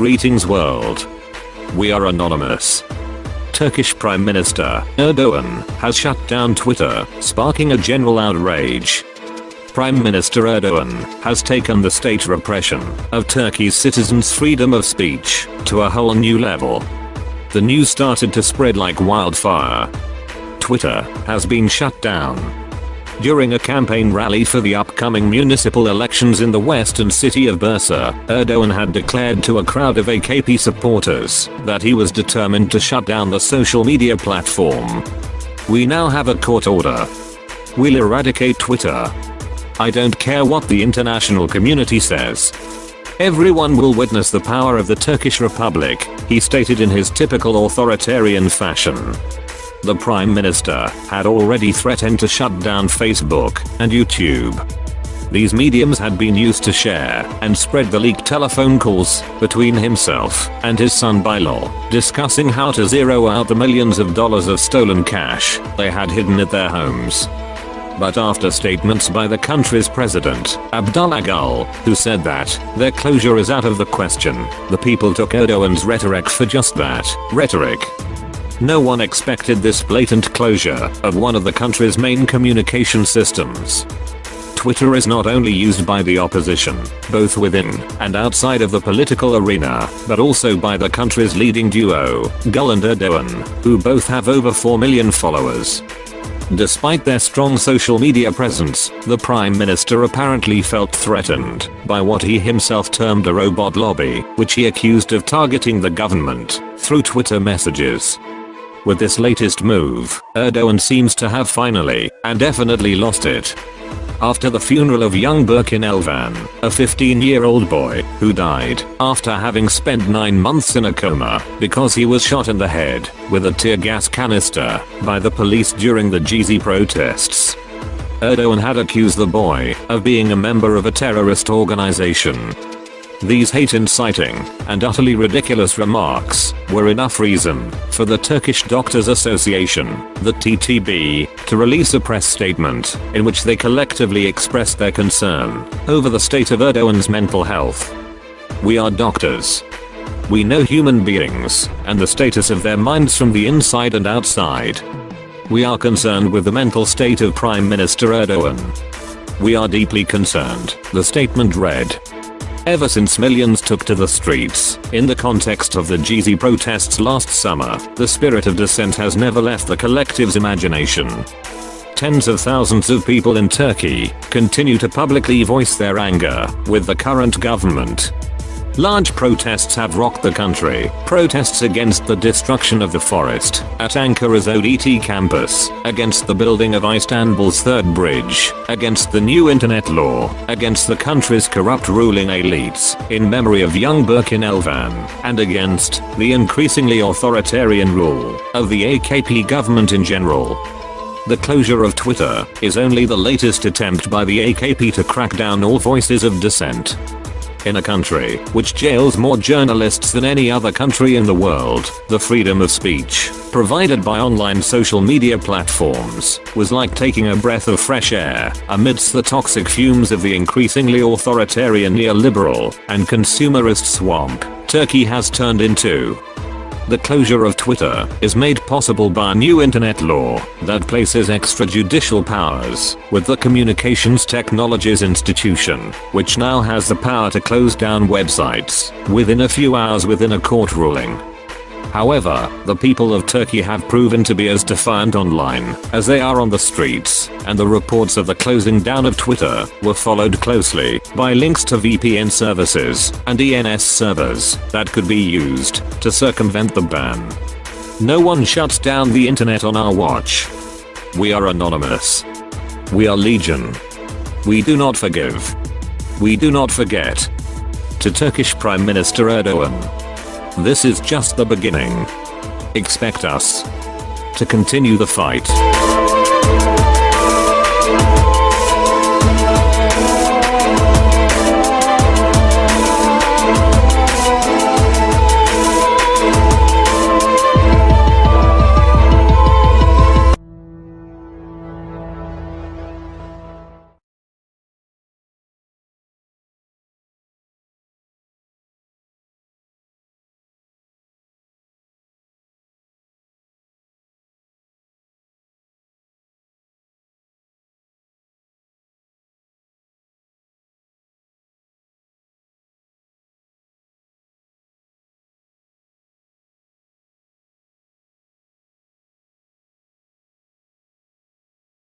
Greetings world. We are anonymous. Turkish Prime Minister Erdoğan has shut down Twitter, sparking a general outrage. Prime Minister Erdoğan has taken the state repression of Turkey's citizens' freedom of speech to a whole new level. The news started to spread like wildfire. Twitter has been shut down. During a campaign rally for the upcoming municipal elections in the western city of Bursa, Erdoğan had declared to a crowd of AKP supporters that he was determined to shut down the social media platform. "We now have a court order. We'll eradicate Twitter. I don't care what the international community says. Everyone will witness the power of the Turkish Republic," he stated in his typical authoritarian fashion. The Prime Minister had already threatened to shut down Facebook and YouTube. These mediums had been used to share and spread the leaked telephone calls between himself and his son Bilal, discussing how to zero out the millions of dollars of stolen cash they had hidden at their homes. But after statements by the country's president, Abdullah Gül, who said that their closure is out of the question, the people took Erdoğan's rhetoric for just that, rhetoric. No one expected this blatant closure of one of the country's main communication systems. Twitter is not only used by the opposition, both within and outside of the political arena, but also by the country's leading duo, Gül and Erdoğan, who both have over 4 million followers. Despite their strong social media presence, the Prime Minister apparently felt threatened by what he himself termed a robot lobby, which he accused of targeting the government through Twitter messages. With this latest move, Erdoğan seems to have finally and definitely lost it. After the funeral of young Berkin Elvan, a 15-year-old boy who died after having spent 9 months in a coma because he was shot in the head with a tear gas canister by the police during the Gezi protests, Erdoğan had accused the boy of being a member of a terrorist organization. These hate-inciting and utterly ridiculous remarks were enough reason for the Turkish Doctors Association, the TTB, to release a press statement in which they collectively expressed their concern over the state of Erdoğan's mental health. "We are doctors. We know human beings and the status of their minds from the inside and outside. We are concerned with the mental state of Prime Minister Erdoğan. We are deeply concerned," the statement read. Ever since millions took to the streets in the context of the Gezi protests last summer, the spirit of dissent has never left the collective's imagination. Tens of thousands of people in Turkey continue to publicly voice their anger with the current government. Large protests have rocked the country. Protests against the destruction of the forest at Ankara's ODT campus, against the building of Istanbul's third bridge, against the new internet law, against the country's corrupt ruling elites in memory of young Berkin Elvan, and against the increasingly authoritarian rule of the AKP government in general. The closure of Twitter is only the latest attempt by the AKP to crack down all voices of dissent. In a country which jails more journalists than any other country in the world, the freedom of speech provided by online social media platforms was like taking a breath of fresh air amidst the toxic fumes of the increasingly authoritarian neoliberal and consumerist swamp Turkey has turned into. The closure of Twitter is made possible by a new internet law that places extrajudicial powers with the Communications Technologies Institution, which now has the power to close down websites within a few hours within a court ruling. However, the people of Turkey have proven to be as defiant online as they are on the streets, and the reports of the closing down of Twitter were followed closely by links to VPN services and DNS servers that could be used to circumvent the ban. No one shuts down the internet on our watch. We are anonymous. We are legion. We do not forgive. We do not forget. To Turkish Prime Minister Erdoğan. This is just the beginning. Expect us to continue the fight.